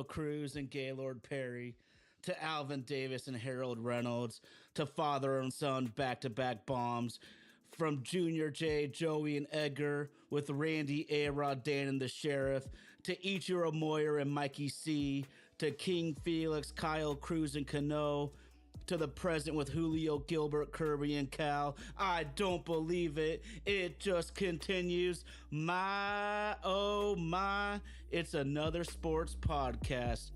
Cruz and Gaylord Perry, to Alvin Davis and Harold Reynolds, to father and son back to back bombs, from Junior J, Joey, and Edgar, with Randy, A-Rod, Dan, and the Sheriff, to Ichiro Moyer and Mikey C, to King Felix, Kyle Cruz, and Cano, to the present with Julio, Gilbert, Kirby, and Cal. I don't believe it. It just continues. My, oh my, it's another sports podcast.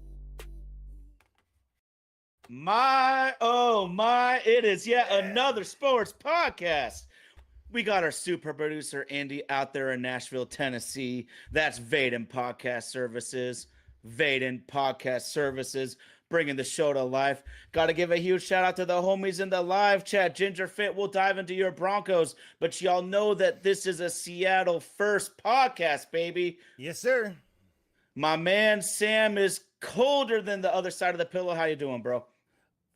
My, oh my, it is yet another sports podcast. We got our super producer, Andy, out there in Nashville, Tennessee. That's Vaden Podcast Services. Vaden Podcast Services, bringing the show to life. Got to give a huge shout out to the homies in the live chat. Ginger Fit, we'll dive into your Broncos, but y'all know that this is a Seattle first podcast, baby. Yes, sir. My man Sam is colder than the other side of the pillow. How you doing, bro?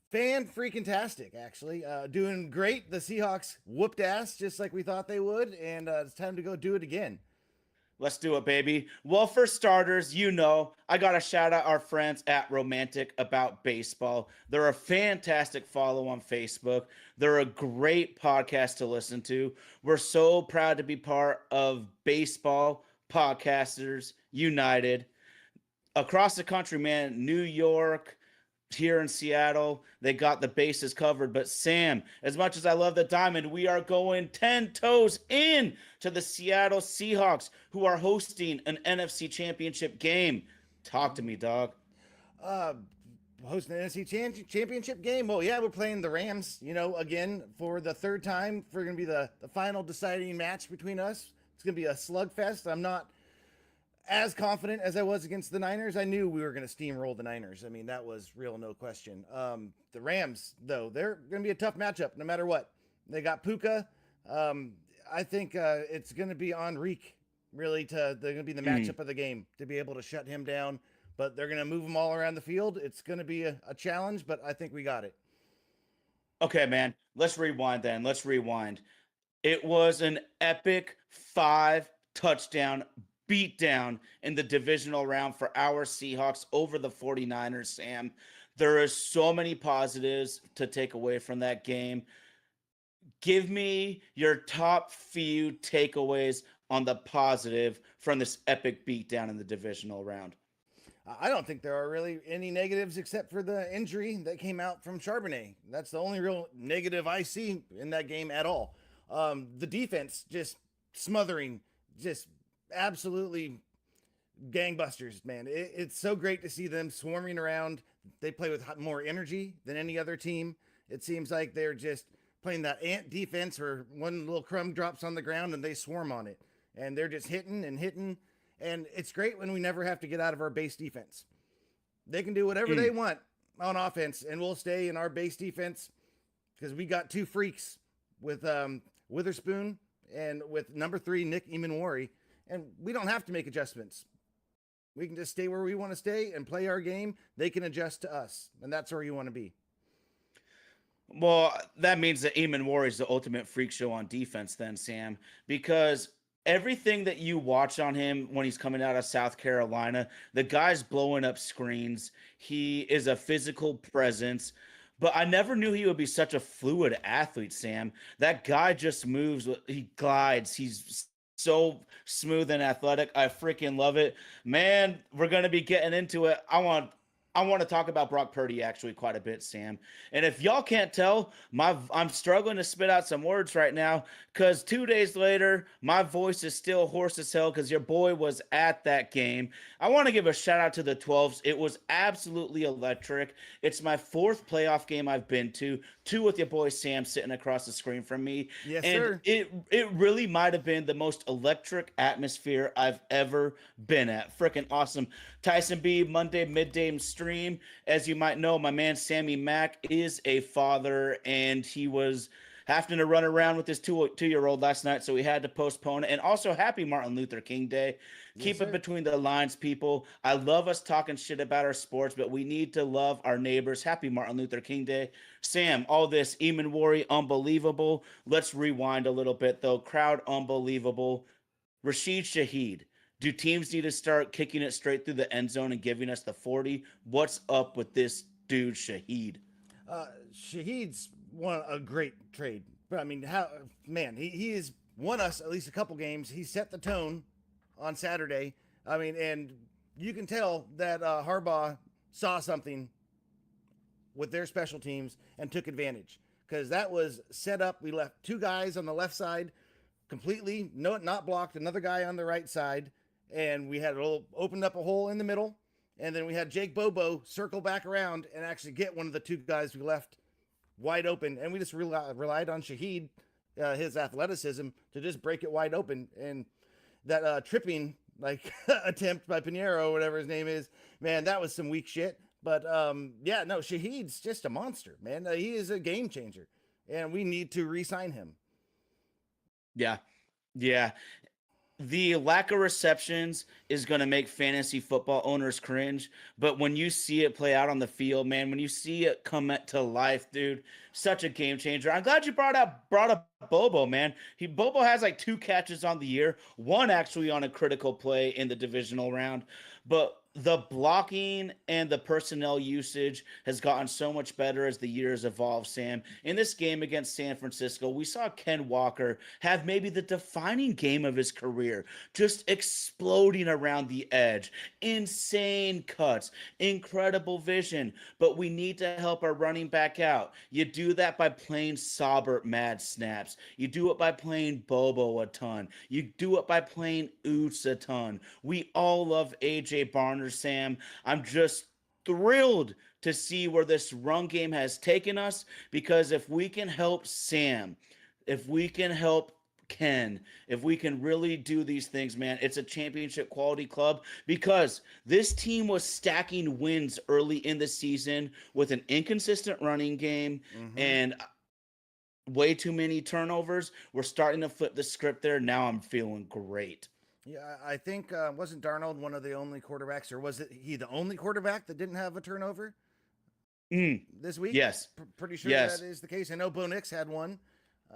Fan-freaking-tastic, actually. Doing great. The Seahawks whooped ass just like we thought they would, and it's time to go do it again. Let's do it, baby. Well, for starters, you know, I got to shout out our friends at Romantic About Baseball. They're a fantastic follow on Facebook. They're a great podcast to listen to. We're so proud to be part of Baseball Podcasters United. Across the country, man, New York, here in Seattle, they got the bases covered. But Sam, as much as I love the Diamond, we are going 10 toes in to the Seattle Seahawks, who are hosting an NFC Championship game. Talk to me, dog. Hosting an NFC Championship game. Well, yeah, we're playing the Rams, again for the third time. For going to be the final deciding match between us. It's going to be a slugfest. I'm not as confident as I was against the Niners. I knew we were going to steamroll the Niners. I mean, that was real, no question. The Rams, though, they're going to be a tough matchup no matter what. They got Puka. I think it's going to be Enrique, really, they're going to be the matchup of the game to be able to shut him down. But they're going to move them all around the field. It's going to be a challenge, but I think we got it. Okay, man. Let's rewind then. Let's rewind. It was an epic 5-touchdown beatdown in the divisional round for our Seahawks over the 49ers, Sam. There are so many positives to take away from that game. Give me your top few takeaways on the positive from this epic beatdown in the divisional round. I don't think there are really any negatives except for the injury that came out from Charbonnet. That's the only real negative I see in that game at all. The defense just smothering, just absolutely gangbusters, man. It's so great to see them swarming around. They play with more energy than any other team. It seems like they're just playing that ant defense where one little crumb drops on the ground and they swarm on it. And they're just hitting and hitting. And it's great when we never have to get out of our base defense. They can do whatever they want on offense, and we'll stay in our base defense because we got two freaks with Witherspoon and with number 3, Nick Emanwari. And we don't have to make adjustments. We can just stay where we want to stay and play our game. They can adjust to us, and that's where you want to be. Well, that means that Emanwari is the ultimate freak show on defense then, Sam, because everything that you watch on him when he's coming out of South Carolina, the guy's blowing up screens. He is a physical presence. But I never knew he would be such a fluid athlete, Sam. That guy just moves. He glides. He's so smooth and athletic. I freaking love it. Man, we're going to be getting into it. I want to talk about Brock Purdy actually quite a bit, Sam. And if y'all can't tell, I'm struggling to spit out some words right now because 2 days later, my voice is still hoarse as hell because your boy was at that game. I want to give a shout out to the 12s. It was absolutely electric. It's my 4th playoff game I've been to, 2 with your boy Sam sitting across the screen from me. Yes, and sir. It really might have been the most electric atmosphere I've ever been at. Freaking awesome. Tyson B, Monday midday stream. As you might know, my man Sammy Mack is a father, and he was having to run around with his two-year-old last night, so we had to postpone it. And also, happy Martin Luther King Day. Keep it between the lines, people. I love us talking shit about our sports, but we need to love our neighbors. Happy Martin Luther King Day. Sam, all this Emanwari, unbelievable. Let's rewind a little bit, though. Crowd, unbelievable. Rashid Shaheed. Do teams need to start kicking it straight through the end zone and giving us the 40? What's up with this dude, Shaheed? Shaheed's won a great trade. But I mean, how man, he has won us at least a couple games. He set the tone on Saturday. I mean, and you can tell that Harbaugh saw something with their special teams and took advantage because that was set up. We left two guys on the left side completely, not blocked, another guy on the right side, and we had opened up a hole in the middle. And then we had Jake Bobo circle back around and actually get one of the two guys we left wide open. And we just relied on Shaheed, his athleticism, to just break it wide open. And that tripping attempt by Pinheiro, whatever his name is, man, that was some weak shit. But yeah, no, Shaheed's just a monster, man. He is a game changer, and we need to re-sign him. Yeah. The lack of receptions is going to make fantasy football owners cringe, but when you see it play out on the field, man, when you see it come to life, dude, such a game changer. I'm glad you brought up Bobo, man. Bobo has like 2 catches on the year, one actually on a critical play in the divisional round, but the blocking and the personnel usage has gotten so much better as the years evolve, Sam. In this game against San Francisco, we saw Ken Walker have maybe the defining game of his career, just exploding around the edge. Insane cuts, incredible vision, but we need to help our running back out. You do that by playing Saubert mad snaps. You do it by playing Bobo a ton. You do it by playing Oots a ton. We all love A.J. Barner, Sam. I'm just thrilled to see where this run game has taken us, because if we can help Sam, if we can help Ken, if we can really do these things, man, it's a championship quality club, because this team was stacking wins early in the season with an inconsistent running game and way too many turnovers. We're starting to flip the script there. Now I'm feeling great. Yeah, I think wasn't Darnold one of the only quarterbacks, or was it he the only quarterback that didn't have a turnover this week? Yes. Pretty sure that is the case. I know Bo Nix had one,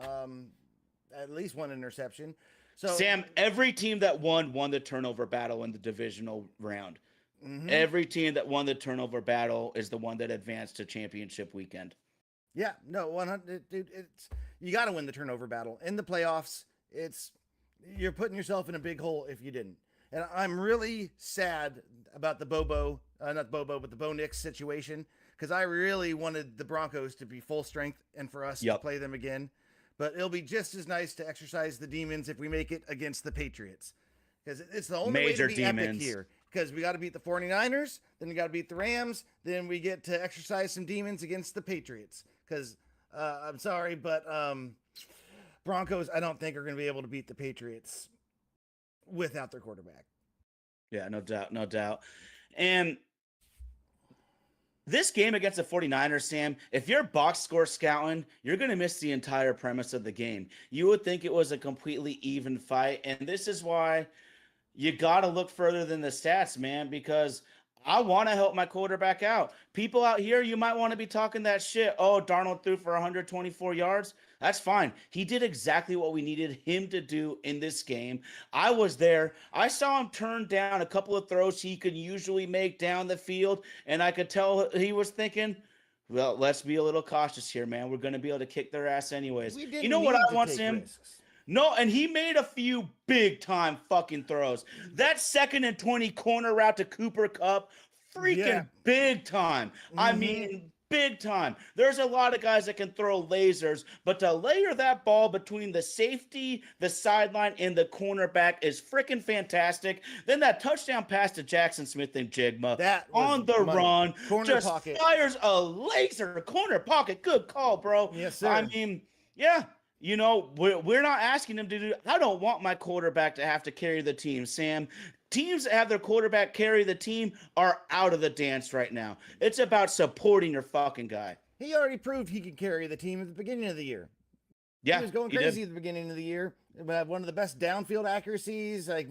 at least one interception. So Sam, every team that won the turnover battle in the divisional round. Every team that won the turnover battle is the one that advanced to championship weekend. Yeah, no, 100. Dude, you got to win the turnover battle in the playoffs. You're putting yourself in a big hole if you didn't. And I'm really sad about the Bo Nix situation, because I really wanted the Broncos to be full strength and for us to play them again. But it'll be just as nice to exercise the demons if we make it against the Patriots, because it's the only way to be epic here. Because we got to beat the 49ers, then we got to beat the Rams, then we get to exercise some demons against the Patriots. Because I'm sorry, but Broncos, I don't think are going to be able to beat the Patriots without their quarterback. Yeah, no doubt. And this game against the 49ers, Sam, if you're box score scouting, you're going to miss the entire premise of the game. You would think it was a completely even fight, and this is why you got to look further than the stats, man, because I want to help my quarterback out. People out here, you might want to be talking that shit. Oh, Darnold threw for 124 yards. That's fine. He did exactly what we needed him to do in this game. I was there. I saw him turn down a couple of throws he could usually make down the field, and I could tell he was thinking, well, let's be a little cautious here, man. We're going to be able to kick their ass anyways. You know what I want, Sam? No, and he made a few big-time fucking throws. That 2nd and 20 corner route to Cooper Kupp, freaking big time. I mean, big time. There's a lot of guys that can throw lasers, but to layer that ball between the safety, the sideline, and the cornerback is freaking fantastic. Then that touchdown pass to Jackson Smith and Jigma on the run, just fires a laser corner pocket. Good call, bro. Yes, sir. I mean, yeah. You know, we're not asking him to do. I don't want my quarterback to have to carry the team, Sam. Teams that have their quarterback carry the team are out of the dance right now. It's about supporting your fucking guy. He already proved he could carry the team at the beginning of the year. Yeah, he was going crazy at the beginning of the year. One of the best downfield accuracies, like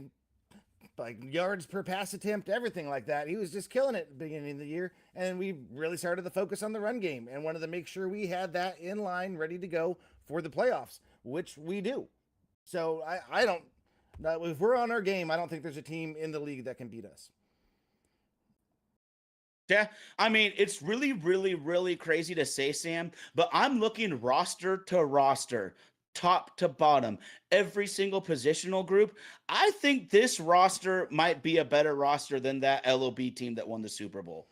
yards per pass attempt, everything like that. He was just killing it at the beginning of the year, and we really started to focus on the run game and wanted to make sure we had that in line, ready to go for the playoffs, which we do. So Now, if we're on our game, I don't think there's a team in the league that can beat us. Yeah, I mean, it's really, really, really crazy to say, Sam, but I'm looking roster to roster, top to bottom, every single positional group. I think this roster might be a better roster than that LOB team that won the Super Bowl.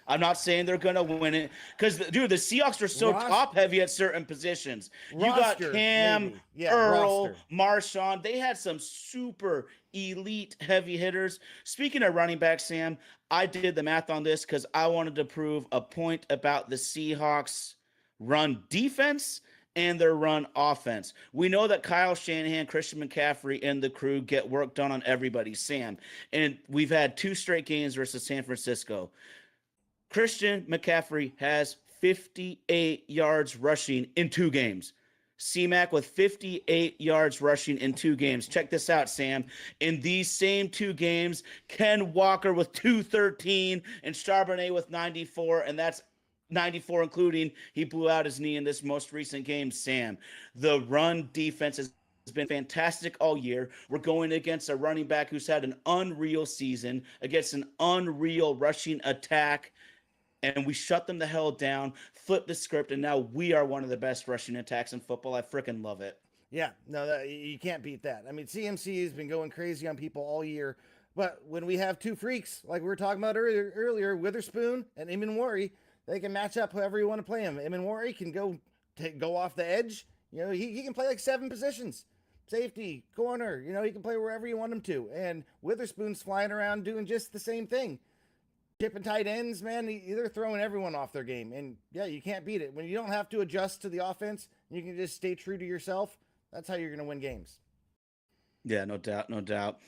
I'm not saying they're gonna win it because, dude, the Seahawks are so Ross, top heavy at certain positions. You got roster, Cam, maybe. Yeah, Earl, roster. Marshawn. They had some super elite heavy hitters. Speaking of running back, Sam, I did the math on this because I wanted to prove a point about the Seahawks run defense and their run offense. We know that Kyle Shanahan, Christian McCaffrey, and the crew get work done on everybody, Sam. And we've had 2 straight games versus San Francisco. Christian McCaffrey has 58 yards rushing in 2 games. C-Mac with 58 yards rushing in 2 games. Check this out, Sam. In these same 2 games, Ken Walker with 213 and Charbonnet with 94, and that's 94 including he blew out his knee in this most recent game, Sam. The run defense has been fantastic all year. We're going against a running back who's had an unreal season, against an unreal rushing attack, and we shut them the hell down, flipped the script, and now we are one of the best rushing attacks in football. I freaking love it. Yeah, no, you can't beat that. I mean, CMC has been going crazy on people all year, but when we have 2 freaks, like we were talking about earlier, Witherspoon and Imanwari, they can match up however you want to play him. Imanwari can go off the edge. You know, he can play like 7 positions. Safety, corner, you know, he can play wherever you want him to. And Witherspoon's flying around doing just the same thing. Chipping tight ends, man, they're throwing everyone off their game. And yeah, you can't beat it. When you don't have to adjust to the offense, you can just stay true to yourself. That's how you're going to win games. Yeah, no doubt, no doubt.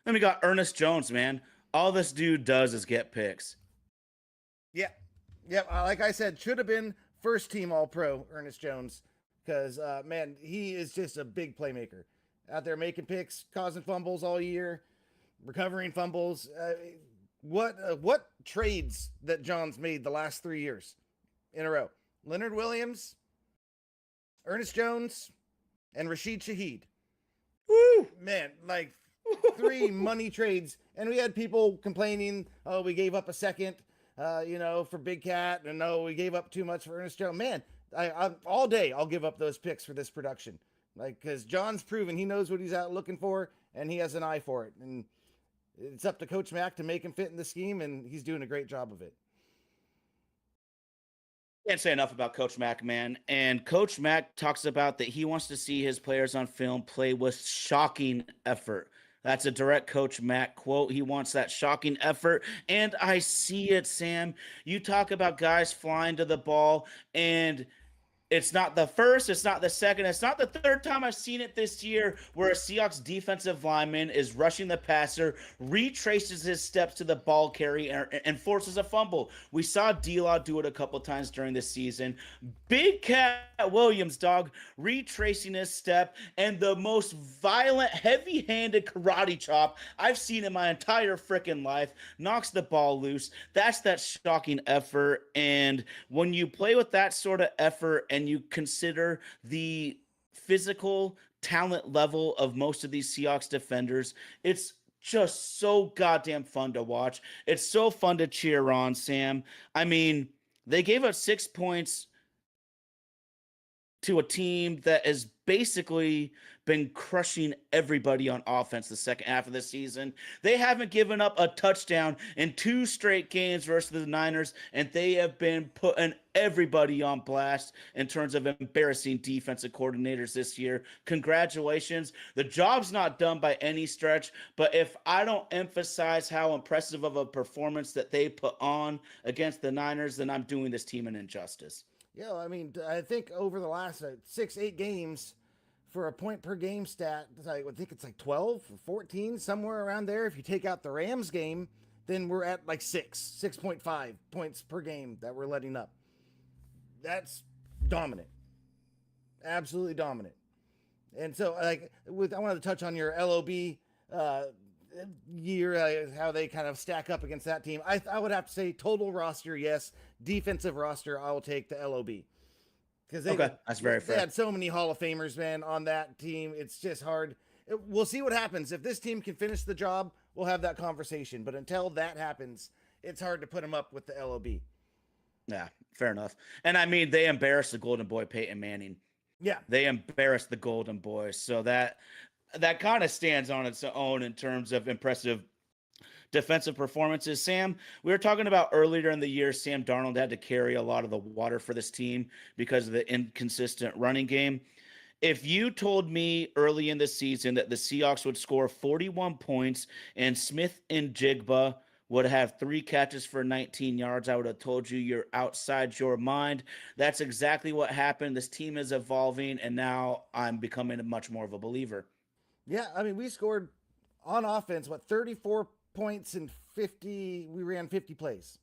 Then we got Ernest Jones, man. All this dude does is get picks. Yeah. Yep. Like I said, should have been first team All Pro, Ernest Jones, because, man, he is just a big playmaker out there making picks, causing fumbles all year, recovering fumbles. What trades that John's made the last 3 years in a row? Leonard Williams, Ernest Jones, and Rashid Shaheed. Woo! Man, like 3 money trades. And we had people complaining, oh, we gave up a second, for Big Cat, and no, we gave up too much for Ernest Jones. Man, I all day I'll give up those picks for this production. Like, because John's proven he knows what he's out looking for, and he has an eye for it. And it's up to Coach Mack to make him fit in the scheme, and he's doing a great job of it. Can't say enough about Coach Mack, man. And Coach Mack talks about that he wants to see his players on film play with shocking effort. That's a direct Coach Mack quote. He wants that shocking effort. And I see it, Sam. You talk about guys flying to the ball, and it's not the first, it's not the second, it's not the third time I've seen it this year where a Seahawks defensive lineman is rushing the passer, retraces his steps to the ball carrier, and forces a fumble. We saw D-Law do it a couple times during the season. Big Cat Williams, dog, retracing his step, and the most violent, heavy-handed karate chop I've seen in my entire freaking life, knocks the ball loose. That's that shocking effort, and when you play with that sort of effort and you consider the physical talent level of most of these Seahawks defenders, it's just so goddamn fun to watch. It's so fun to cheer on, Sam. I mean, they gave up 6 points to a team that has basically been crushing everybody on offense the second half of the season. They haven't given up a touchdown in 2 straight games versus the Niners, and they have been putting everybody on blast in terms of embarrassing defensive coordinators this year. Congratulations. The job's not done by any stretch, but if I don't emphasize how impressive of a performance that they put on against the Niners, then I'm doing this team an injustice. Yeah, I mean, I think over the last 6-8 games, for a point per game stat, I would think it's like 12 or 14, somewhere around there. If you take out the Rams game, then we're at like 6.5 points per game that we're letting up. That's dominant. Absolutely dominant. And so, I wanted to touch on your LOB year, how they kind of stack up against that team. I would have to say total roster, yes. Defensive roster, I will take the LOB. Because that's very fair. They had so many Hall of Famers, man, on that team. It's just hard. We'll see what happens. If this team can finish the job, we'll have that conversation. But until that happens, it's hard to put them up with the LOB. Yeah, fair enough. And I mean, they embarrassed the Golden Boy Peyton Manning. Yeah. They embarrassed the Golden Boy. So that kind of stands on its own in terms of impressive defensive performances. Sam, we were talking about earlier in the year, Sam Darnold had to carry a lot of the water for this team because of the inconsistent running game. If you told me early in the season that the Seahawks would score 41 points and Smith and Jigba would have 3 catches for 19 yards, I would have told you you're outside your mind. That's exactly what happened. This team is evolving, and now I'm becoming much more of a believer. Yeah, I mean, we scored on offense, 34 points and 50, we ran 50 plays.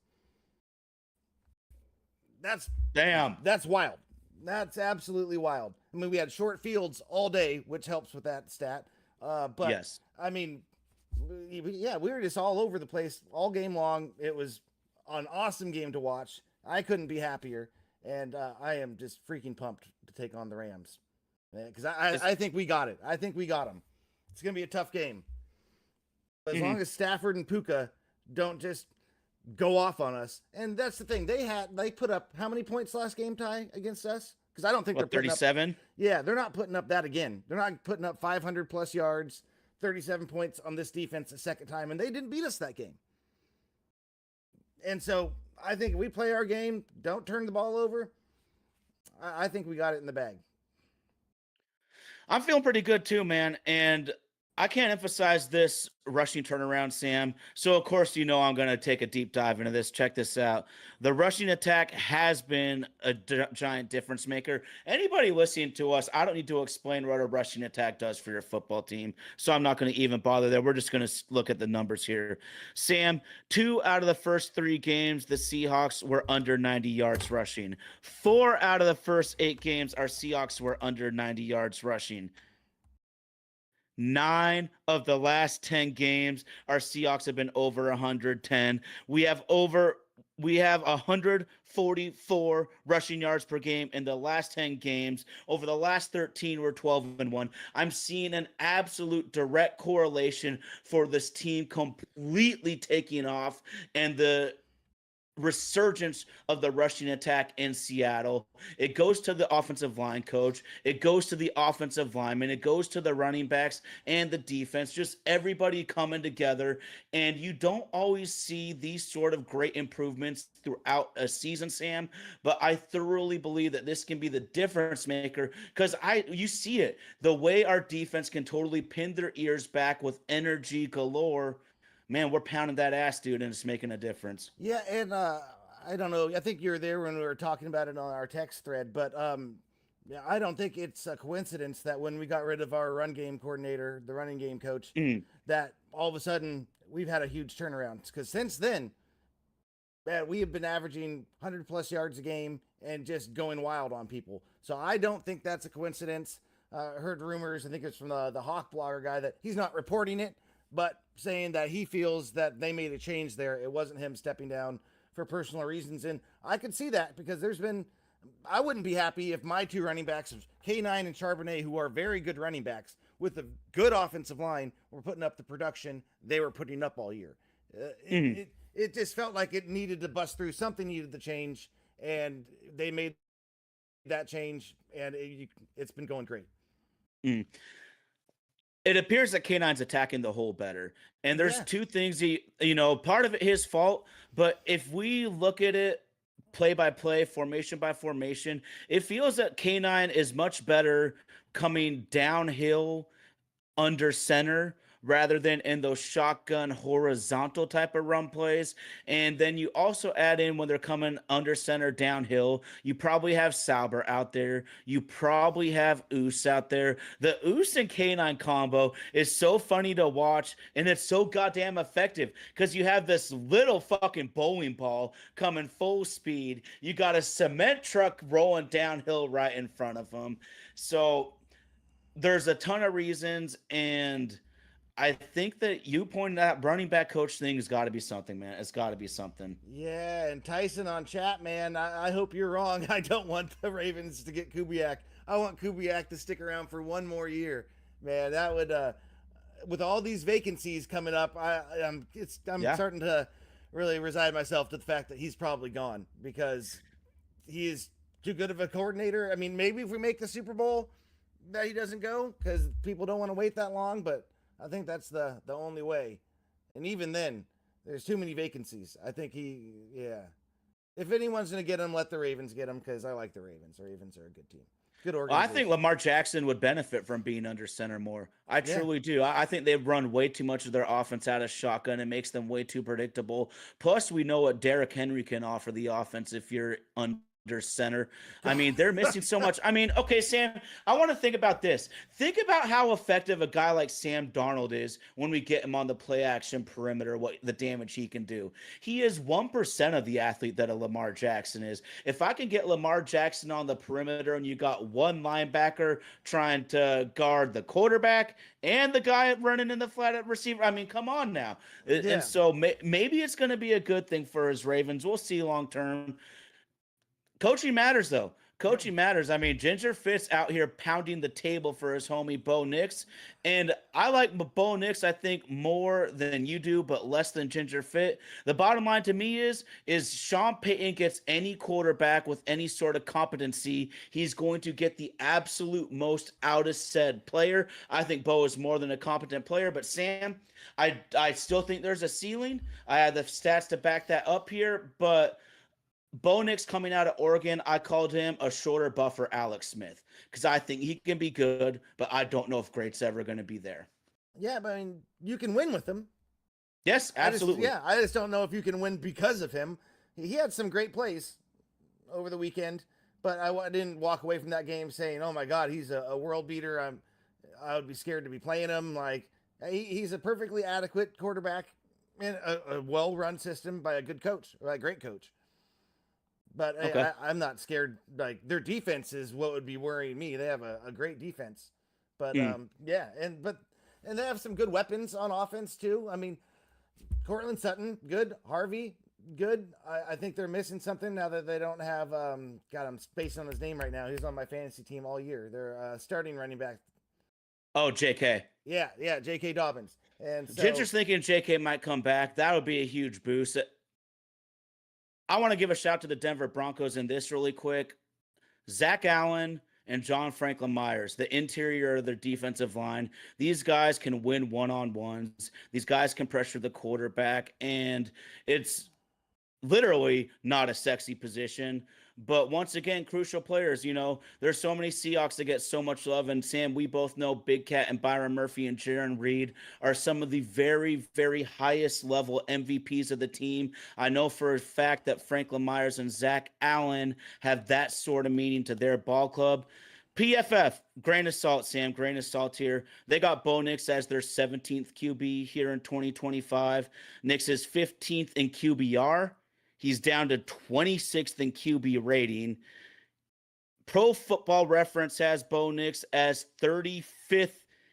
That's wild. That's absolutely wild. I mean, we had short fields all day, which helps with that stat. But yes, I mean, yeah, we were just all over the place all game long. It was an awesome game to watch. I couldn't be happier, and I am just freaking pumped to take on the Rams because I think we got it. I think we got them. It's gonna be a tough game. As long as Stafford and Puka don't just go off on us. And that's the thing. They put up how many points last game, Ty, against us? Because I don't think they're putting 37. Yeah, they're not putting up that again. They're not putting up 500 plus yards, 37 points on this defense a second time, and they didn't beat us that game. And so I think we play our game, don't turn the ball over. I think we got it in the bag. I'm feeling pretty good too, man. And I can't emphasize this rushing turnaround, Sam. So, of course, you know I'm going to take a deep dive into this. Check this out. The rushing attack has been a giant difference maker. Anybody listening to us, I don't need to explain what a rushing attack does for your football team. So I'm not going to even bother there. We're just going to look at the numbers here. Sam, 2 out of the first 3 games, the Seahawks were under 90 yards rushing. 4 out of the first 8 games, our Seahawks were under 90 yards rushing. 9 of the last 10 games, our Seahawks have been over 110. We have 144 rushing yards per game in the last 10 games. Over the last 13, we're 12-1. I'm seeing an absolute direct correlation for this team completely taking off and the resurgence of the rushing attack in Seattle. It goes to the offensive line coach. It goes to the offensive lineman. It goes to the running backs and the defense, just everybody coming together. And you don't always see these sort of great improvements throughout a season, Sam, but I thoroughly believe that this can be the difference maker because you see it, the way our defense can totally pin their ears back with energy galore. Man, we're pounding that ass, dude, and it's making a difference. Yeah, and I don't know. I think you were there when we were talking about it on our text thread, but yeah, I don't think it's a coincidence that when we got rid of our run game coordinator, the running game coach, that all of a sudden we've had a huge turnaround. Because since then, man, we have been averaging 100+ yards a game and just going wild on people. So I don't think that's a coincidence. Heard rumors, I think it's from the Hawk blogger guy, that he's not reporting it, but saying that he feels that they made a change there. It wasn't him stepping down for personal reasons. And I could see that because I wouldn't be happy if my 2 running backs, K9 and Charbonnet, who are very good running backs with a good offensive line, were putting up the production they were putting up all year. It just felt like it needed to bust through. Something needed to change, and they made that change, and it's been going great. It appears that K9's attacking the hole better. And there's 2 things part of it his fault, but if we look at it play by play, formation by formation, it feels that K9 is much better coming downhill under center rather than in those shotgun horizontal type of run plays. And then you also add in when they're coming under center downhill, you probably have Sauber out there. You probably have Oos out there. The Oos and K9 combo is so funny to watch, and it's so goddamn effective because you have this little fucking bowling ball coming full speed. You got a cement truck rolling downhill right in front of them. So there's a ton of reasons, and I think that you pointed out running back coach thing has got to be something, man. It's got to be something. Yeah, and Tyson on chat, man, I hope you're wrong. I don't want the Ravens to get Kubiak. I want Kubiak to stick around for one more year. Man, that would with all these vacancies coming up, I'm Yeah. starting to really resign myself to the fact that he's probably gone because he is too good of a coordinator. I mean, maybe if we make the Super Bowl, that he doesn't go because people don't want to wait that long. But I think that's the only way. And even then, there's too many vacancies. I think yeah. If anyone's going to get him, let the Ravens get him because I like the Ravens. The Ravens are a good team, good Well, I think organization. Lamar Jackson would benefit from being under center more. I Yeah, truly do. I think they run way too much of their offense out of shotgun. It makes them way too predictable. Plus, we know what Derrick Henry can offer the offense if you're under center. I mean, they're missing so much. I mean, okay, Sam, I want to think about this. Think about how effective a guy like Sam Darnold is when we get him on the play action perimeter, what the damage he can do. He is 1% of the athlete that a Lamar Jackson is. If I can get Lamar Jackson on the perimeter and you got one linebacker trying to guard the quarterback and the guy running in the flat at receiver, I mean, come on now. And yeah. so maybe it's going to be a good thing for his Ravens. We'll see long term. Coaching matters, though. Coaching matters. I mean, Ginger Fitz out here pounding the table for his homie Bo Nix. And I like Bo Nix, I think, more than you do, but less than Ginger Fit. The bottom line to me is Sean Payton gets any quarterback with any sort of competency, he's going to get the absolute most out of said player. I think Bo is more than a competent player, but Sam, I still think there's a ceiling. I have the stats to back that up here, but Bo Nix coming out of Oregon, I called him a shorter buffer Alex Smith because I think he can be good, but I don't know if great's ever going to be there. Yeah, but I mean, you can win with him. Yes, absolutely. I just don't know if you can win because of him. He had some great plays over the weekend, but I didn't walk away from that game saying, "Oh my God, he's a world beater." I would be scared to be playing him. Like he's a perfectly adequate quarterback in a well-run system by a good coach, by a great coach. But Okay. I'm not scared. Like their defense is what would be worrying me. They have a great defense, but Mm. yeah, and they have some good weapons on offense too. I mean, Cortland Sutton, good. Harvey, good. I think they're missing something now that they don't have. God, I'm spacing on his name right now. He's on my fantasy team all year. They're starting running back. Oh, JK. Yeah, J.K. Dobbins. And so, Ginger's thinking JK might come back. That would be a huge boost. I want to give a shout to the Denver Broncos in this really quick. Zach Allen and John Franklin Myers, the interior of their defensive line. These guys can win one-on-ones. These guys can pressure the quarterback, and it's literally not a sexy position. But once again, crucial players. There's so many Seahawks that get so much love. And Sam, we both know Big Cat and Byron Murphy and Jaron Reed are some of the very, very highest level MVPs of the team. I know for a fact that Franklin Myers and Zach Allen have that sort of meaning to their ball club. PFF, grain of salt, Sam, grain of salt here. They got Bo Nix as their 17th QB here in 2025. Nix is 15th in QBR. He's down to 26th in QB rating. Pro Football Reference has Bo Nix as 35th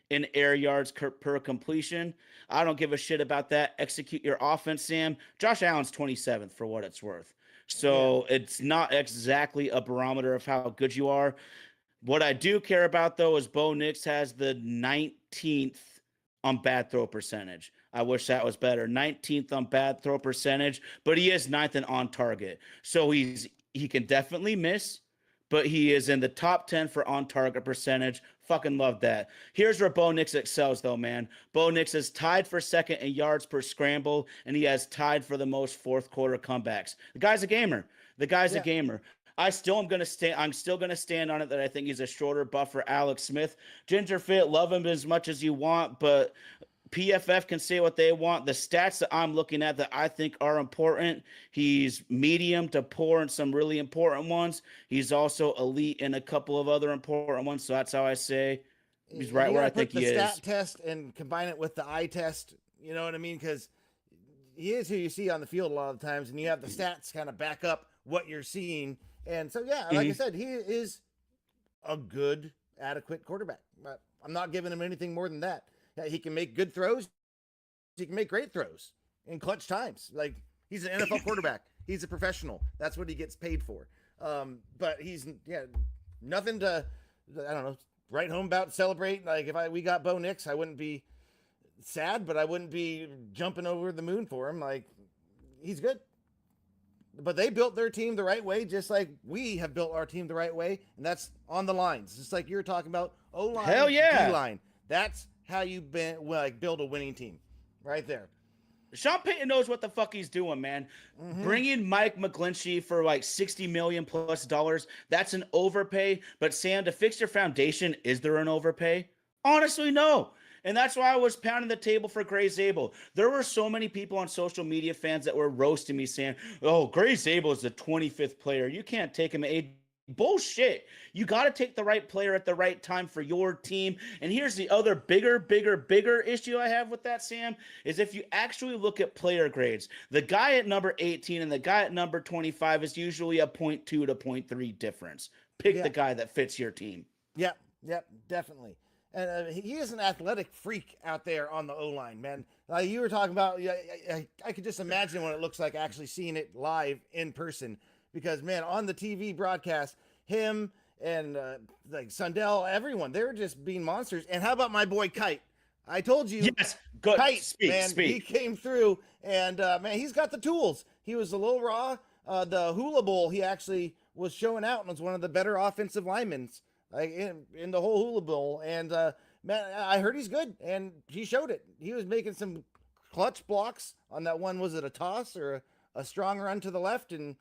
in air yards per completion. I don't give a shit about that. Execute your offense, Sam. Josh Allen's 27th for what it's worth. yeah, So it's not exactly a barometer of how good you are. What I do care about, though, is Bo Nix has the 19th on bad throw percentage. I wish that was better. 19th on bad throw percentage, but he is 9th and on target. So he can definitely miss, but he is in the top 10 for on target percentage. Fucking love that. Here's where Bo Nix excels, though, man. Bo Nix is tied for second in yards per scramble, and he has tied for the most fourth quarter comebacks. The guy's a gamer. The guy's a yeah. gamer. I'm still gonna stand on it that I think he's a shorter buffer Alex Smith. Ginger Fit, love him as much as you want, but PFF can say what they want. The stats that I'm looking at that I think are important, he's medium to poor in some really important ones. He's also elite in a couple of other important ones. So that's how I say he's And right you where got I to think put the he stat is. test and combine it with the eye test. You know what I mean? Because he is who you see on the field a lot of the times, and you have the stats kind of back up what you're seeing. And so, yeah, like I Mhm. said, he is a good, adequate quarterback. But I'm not giving him anything more than that. Yeah, he can make good throws. He can make great throws in clutch times. Like he's an NFL quarterback. He's a professional. That's what he gets paid for. But he's nothing to, I don't know, right home about to celebrate. Like if we got Bo Nix, I wouldn't be sad, but I wouldn't be jumping over the moon for him. Like he's good. But they built their team the right way, just like we have built our team the right way, and that's on the lines. Just like you were talking about, O line, Hell yeah. D line. That's how you build a winning team, right there. Sean Payton knows what the fuck he's doing, man. Bringing Mike McGlinchey for like $60 million plus, that's an overpay. But Sam, to fix your foundation, is there an overpay? Honestly, no. And that's why I was pounding the table for Gray Zabel. There were so many people on social media, fans, that were roasting me saying, oh, Gray Zabel is the 25th player. You can't take him. Bullshit. You got to take the right player at the right time for your team. And here's the other bigger issue I have with that, Sam, is if you actually look at player grades, the guy at number 18 and the guy at number 25 is usually a 0.2 to 0.3 difference. Pick the guy that fits your team. Yep, definitely. And he is an athletic freak out there on the O-line, man. You were talking about, I could just imagine what it looks like actually seeing it live in person. Because, man, on the TV broadcast, him and like Sundell, everyone, they were just being monsters. And how about my boy Kite? I told you. Yes, good. Kite, speak. He came through, and, man, he's got the tools. He was a little raw. The Hula Bowl, he actually was showing out and was one of the better offensive linemen. Like in the whole Hula Bowl. And man, I heard he's good, and he showed it. He was making some clutch blocks on that one. Was it a toss or a strong run to the left? And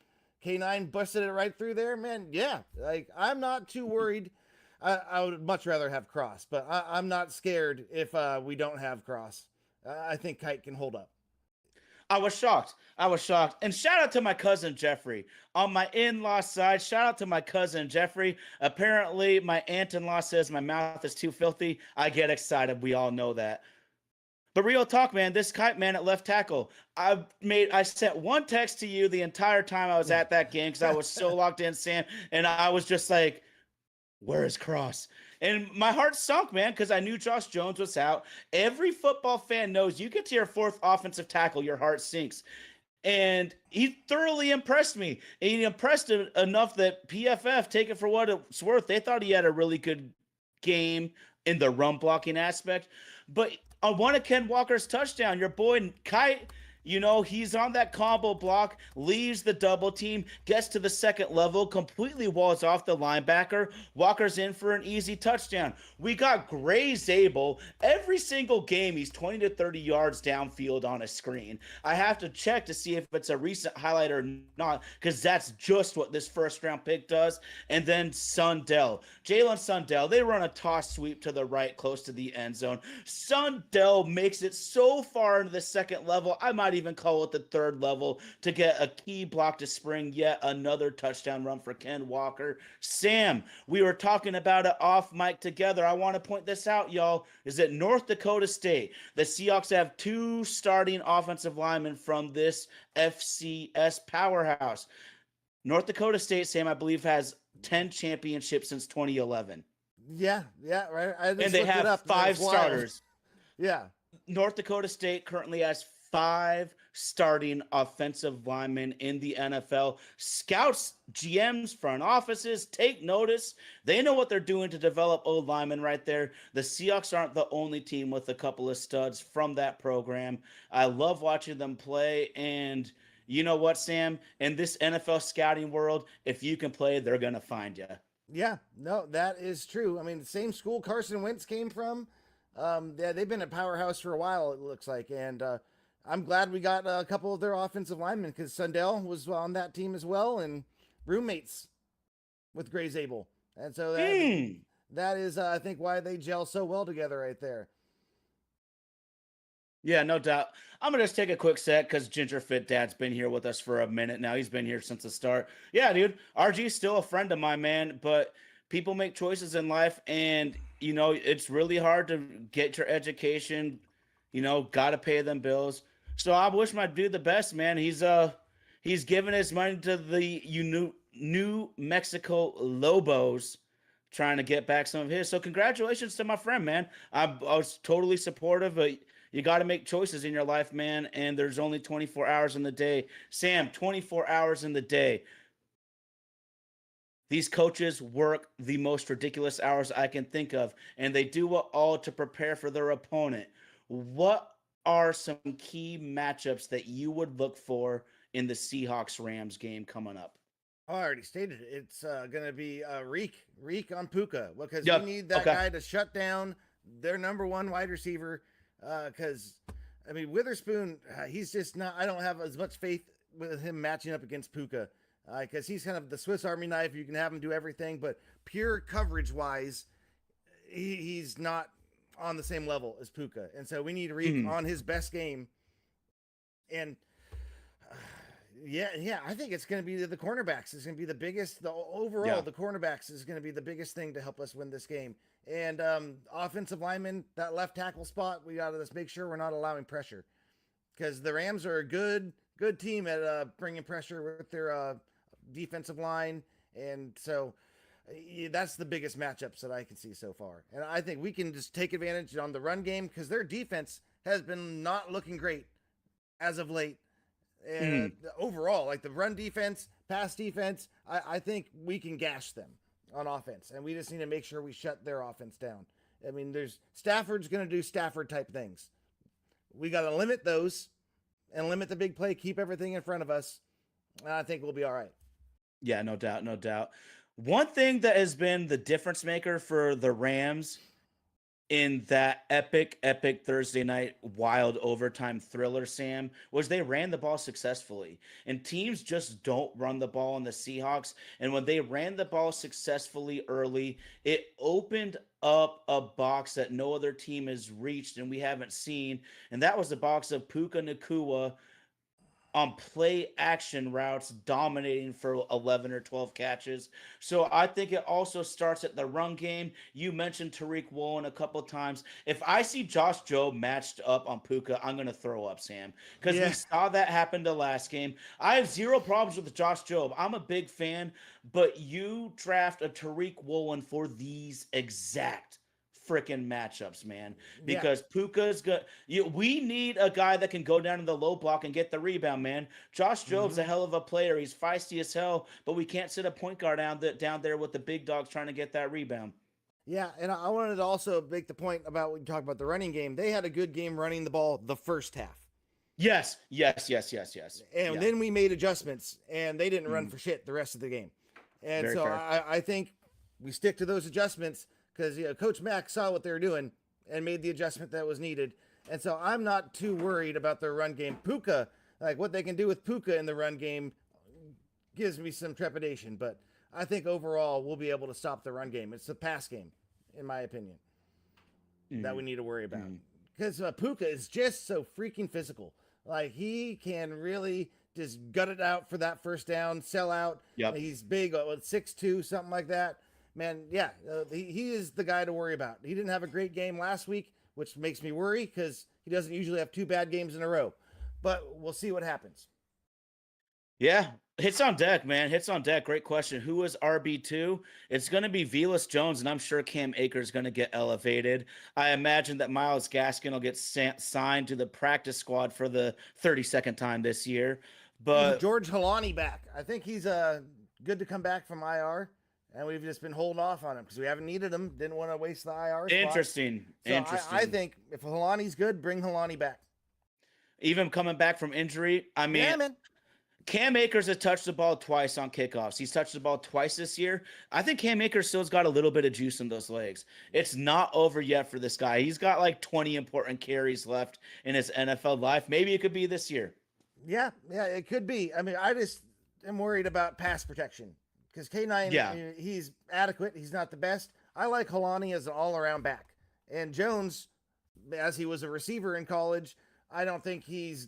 K9 busted it right through there, man. Yeah, like I'm not too worried. I would much rather have Cross, but I'm not scared if we don't have Cross. I think Kite can hold up. I was shocked. And shout out to my cousin Jeffrey. On my in-law side, shout out to my cousin Jeffrey. Apparently, my aunt-in-law says my mouth is too filthy. I get excited. We all know that. But real talk, man, this Kite man at left tackle, I sent one text to you the entire time I was at that game because I was so locked in, Sam, and I was just like, where is Cross? And my heart sunk, man, because I knew Josh Jones was out. Every football fan knows you get to your fourth offensive tackle, your heart sinks. And he thoroughly impressed me. And he impressed enough that PFF, take it for what it's worth, they thought he had a really good game in the run blocking aspect. But on one of Ken Walker's touchdown, your boy Kite, you know, he's on that combo block, leaves the double team, gets to the second level, completely walls off the linebacker. Walker's in for an easy touchdown. We got Gray Zabel. Every single game, he's 20 to 30 yards downfield on a screen. I have to check to see if it's a recent highlight or not, because that's just what this first-round pick does. And then Jalen Sundell, they run a toss sweep to the right close to the end zone. Sundell makes it so far into the second level, I might even call it the third level, to get a key block to spring yet another touchdown run for Ken Walker. Sam, we were talking about it off mic together. I want to point this out, y'all, is that North Dakota State, the Seahawks have two starting offensive linemen from this FCS powerhouse. North Dakota State, Sam, I believe, has 10 championships since 2011. Yeah, right. And they have 5 starters. Yeah. North Dakota State currently has 5 starting offensive linemen in the NFL. Scouts, GMs, front offices, take notice. They know what they're doing to develop old linemen right there. The Seahawks aren't the only team with a couple of studs from that program. I love watching them play. And you know what, Sam? In this NFL scouting world, if you can play, they're going to find you. Yeah, no, that is true. I mean, the same school Carson Wentz came from. Yeah, they've been a powerhouse for a while, it looks like. And I'm glad we got a couple of their offensive linemen, because Sundell was on that team as well and roommates with Gray Zabel. And so that is, I think, why they gel so well together right there. Yeah, no doubt. I'm going to just take a quick sec because Ginger Fit Dad's been here with us for a minute now. He's been here since the start. Yeah, dude, RG's still a friend of mine, man, but people make choices in life, and, you know, it's really hard to get your education, you know, got to pay them bills. So I wish my dude the best, man. He's giving his money to the New Mexico Lobos, trying to get back some of his. So congratulations to my friend, man. I was totally supportive. But you got to make choices in your life, man. And there's only 24 hours in the day. Sam, 24 hours in the day. These coaches work the most ridiculous hours I can think of, and they do it all to prepare for their opponent. What are some key matchups that you would look for in the Seahawks Rams game coming up? Oh, I already stated it. It's going to be Reek on Puka, because we Yep. need that Okay. guy to shut down their number one wide receiver. Because I mean, Witherspoon, he's just not. I don't have as much faith with him matching up against Puka, because he's kind of the Swiss Army knife. You can have him do everything, but pure coverage wise, he's not on the same level as Puka. And so we need Reek on his best game. And yeah, I think it's going to be the cornerbacks. It's going to be the biggest. The overall, the cornerbacks is going to be the biggest thing to help us win this game. And offensive lineman, that left tackle spot, we got to just make sure we're not allowing pressure, because the Rams are a good team at bringing pressure with their defensive line, and so that's the biggest matchups that I can see so far. And I think we can just take advantage on the run game, because their defense has been not looking great as of late. And overall, like the run defense, pass defense, I think we can gash them on offense, and we just need to make sure we shut their offense down. I mean, Stafford's going to do Stafford type things. We got to limit those and limit the big play, keep everything in front of us. And I think we'll be all right. Yeah, no doubt, no doubt. One thing that has been the difference maker for the Rams in that epic Thursday night wild overtime thriller, Sam, was they ran the ball successfully. And teams just don't run the ball on the Seahawks. And when they ran the ball successfully early, it opened up a box that no other team has reached and we haven't seen. And that was the box of Puka Nacua on play action routes, dominating for 11 or 12 catches. So I think it also starts at the run game. You mentioned Tariq Woolen a couple of times. If I see Josh Jobe matched up on Puka, I'm going to throw up, Sam, because we saw that happen the last game. I have zero problems with Josh Jobe. I'm a big fan, but you draft a Tariq Woolen for these exact freaking matchups, man, because Puka's good. We need a guy that can go down in the low block and get the rebound, man. Josh Jobe's a hell of a player. He's feisty as hell, but we can't sit a point guard down there with the big dogs trying to get that rebound. Yeah, and I wanted to also make the point about when you talk about the running game. They had a good game running the ball the first half. Yes. And then we made adjustments, and they didn't run for shit the rest of the game. And very so I think we stick to those adjustments, because Coach Mack saw what they were doing and made the adjustment that was needed. And so I'm not too worried about their run game. Puka, like what they can do with Puka in the run game, gives me some trepidation. But I think overall we'll be able to stop the run game. It's the pass game, in my opinion, that we need to worry about. Because Puka is just so freaking physical. Like, he can really just gut it out for that first down, sell out. Yep. He's big, 6'2", something like that. Man, yeah, he is the guy to worry about. He didn't have a great game last week, which makes me worry, because he doesn't usually have two bad games in a row. But we'll see what happens. Yeah, hits on deck, man. Hits on deck. Great question. Who is RB2? It's going to be Velus Jones, and I'm sure Cam Akers is going to get elevated. I imagine that Myles Gaskin will get signed to the practice squad for the 32nd time this year. But George Halani back. I think he's good to come back from IR. And we've just been holding off on him because we haven't needed him. Didn't want to waste the IR spot. Interesting. I think if Halani's good, bring Halani back. Even coming back from injury, I mean, yeah, man. Cam Akers has touched the ball twice on kickoffs. He's touched the ball twice this year. I think Cam Akers still's got a little bit of juice in those legs. It's not over yet for this guy. He's got like 20 important carries left in his NFL life. Maybe it could be this year. Yeah, it could be. I mean, I just am worried about pass protection. Because K9, he's adequate. He's not the best. I like Halani as an all-around back. And Jones, as he was a receiver in college, I don't think he's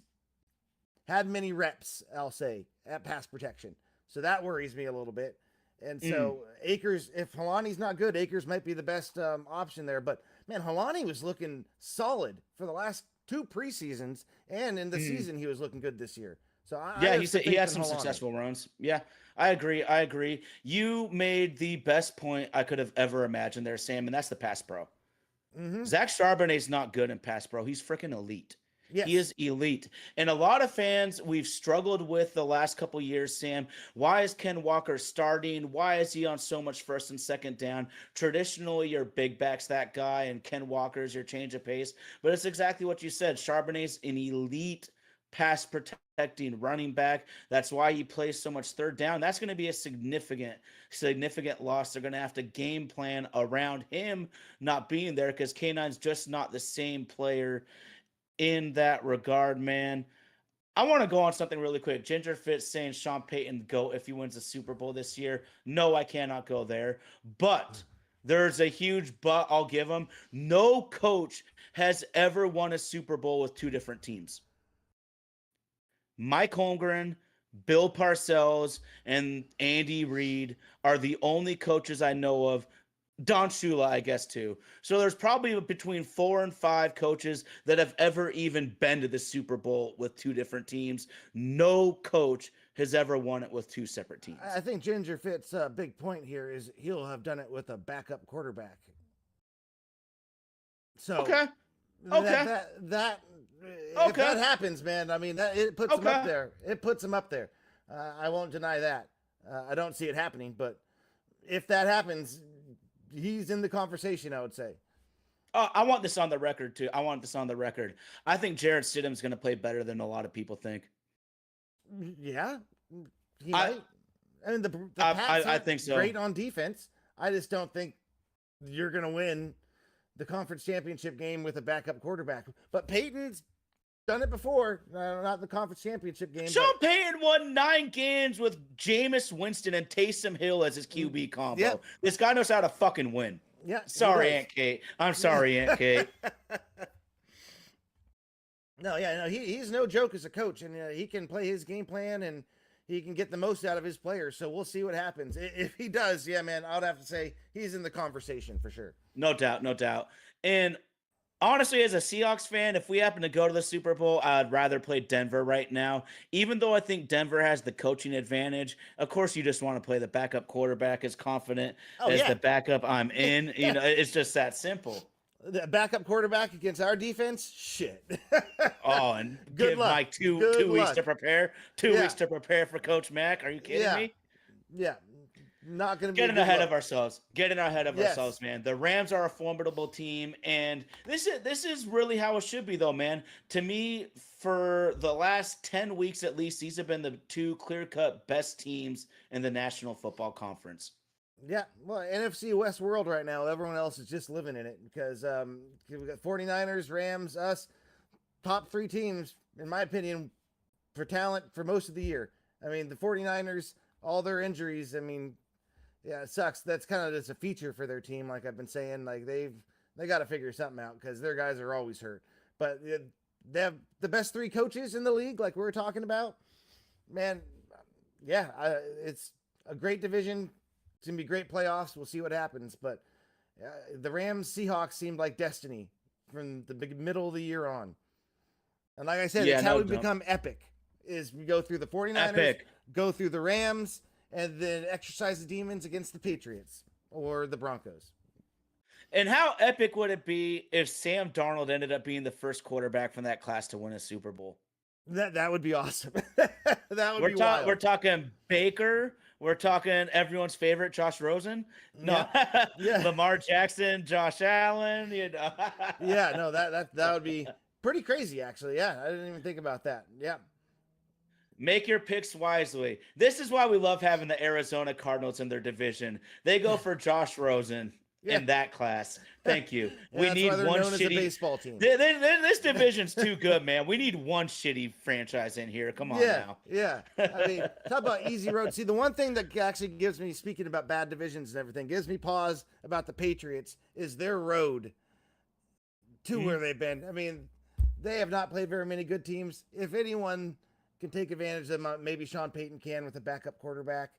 had many reps, I'll say, at pass protection. So that worries me a little bit. And so Akers, if Halani's not good, Akers might be the best option there. But, man, Halani was looking solid for the last two preseasons. And in the season, he was looking good this year. So he had some successful runs. Yeah, I agree. You made the best point I could have ever imagined there, Sam, and that's the pass pro. Zach Charbonnet's not good in pass pro. He's freaking elite. He Yes. is elite. And a lot of fans we've struggled with the last couple years, Sam. Why is Ken Walker starting? Why is he on so much first and second down? Traditionally, your big back's that guy, and Ken Walker's your change of pace. But it's exactly what you said. Charbonnet's an elite pass protecting running back. That's why he plays so much third down. That's going to be a significant loss. They're going to have to game plan around him not being there because K9's just not the same player in that regard, man. I want to go on something really quick. Ginger Fitz saying Sean Payton go if he wins the Super Bowl this year. No, I cannot go there. But there's a huge but I'll give him. No coach has ever won a Super Bowl with two different teams. Mike Holmgren, Bill Parcells, and Andy Reid are the only coaches I know of. Don Shula, I guess, too. So there's probably between 4 and 5 coaches that have ever even been to the Super Bowl with two different teams. No coach has ever won it with two separate teams. I think Ginger Fitz' big point here is he'll have done it with a backup quarterback. So Okay. That if that happens, man, I mean it puts him up there. It puts him up there. I won't deny that. I don't see it happening, but if that happens, he's in the conversation, I would say. I want this on the record, too. I think Jarrett Stidham's going to play better than a lot of people think. Yeah, he might. I mean, the Pats I think so. Great on defense. I just don't think you're going to win the conference championship game with a backup quarterback. But Peyton's done it before, not the conference championship game. Sean Payton won 9 games with Jameis Winston and Taysom Hill as his QB combo. Yep. This guy knows how to fucking win. Yeah. Sorry, Aunt Kate. I'm sorry, Aunt Kate. No, he's no joke as a coach, and he can play his game plan, and he can get the most out of his players. So we'll see what happens. If he does, yeah, man, I'd have to say he's in the conversation for sure. No doubt. And honestly, as a Seahawks fan, if we happen to go to the Super Bowl, I'd rather play Denver right now. Even though I think Denver has the coaching advantage, of course, you just want to play the backup quarterback as confident as the backup I'm in. You know, it's just that simple. The backup quarterback against our defense, shit. And give luck. Mike two weeks to prepare. 2 weeks to prepare for Coach Mack. Are you kidding me? Yeah. Not going to be getting ahead of ourselves. Getting ahead of ourselves, man. The Rams are a formidable team, and this is really how it should be, though, man. To me, for the last 10 weeks at least, these have been the two clear-cut best teams in the National Football Conference. Yeah, well, NFC West world right now, everyone else is just living in it because we got 49ers, Rams, us, top 3 teams, in my opinion, for talent for most of the year. I mean, the 49ers, all their injuries, I mean, yeah, it sucks. That's kind of just a feature for their team, like I've been saying. Like they got to figure something out because their guys are always hurt. But they have the best 3 coaches in the league, like we were talking about. Man, yeah, it's a great division. It's going to be great playoffs. We'll see what happens. But the Rams Seahawks seemed like destiny from the middle of the year on. And like I said, it's how we become epic is we go through the 49ers, go through the Rams, and then exercise the demons against the Patriots or the Broncos. And how epic would it be if Sam Darnold ended up being the first quarterback from that class to win a Super Bowl? That would be awesome. That would be wild. We're talking Baker. We're talking everyone's favorite, Josh Rosen. No, Lamar Jackson, Josh Allen. You know. Yeah, no, that would be pretty crazy, actually. Yeah, I didn't even think about that. Yeah. Make your picks wisely. This is why we love having the Arizona Cardinals in their division. They go for Josh Rosen in that class. Thank you. We need one shitty baseball team. This division's too good, man. We need one shitty franchise in here. Come on now. Yeah. I mean, talk about easy road. See, the one thing that actually gives me, speaking about bad divisions and everything, gives me pause about the Patriots is their road to where they've been. I mean, they have not played very many good teams. If anyone can take advantage of them, maybe Sean Payton can with a backup quarterback.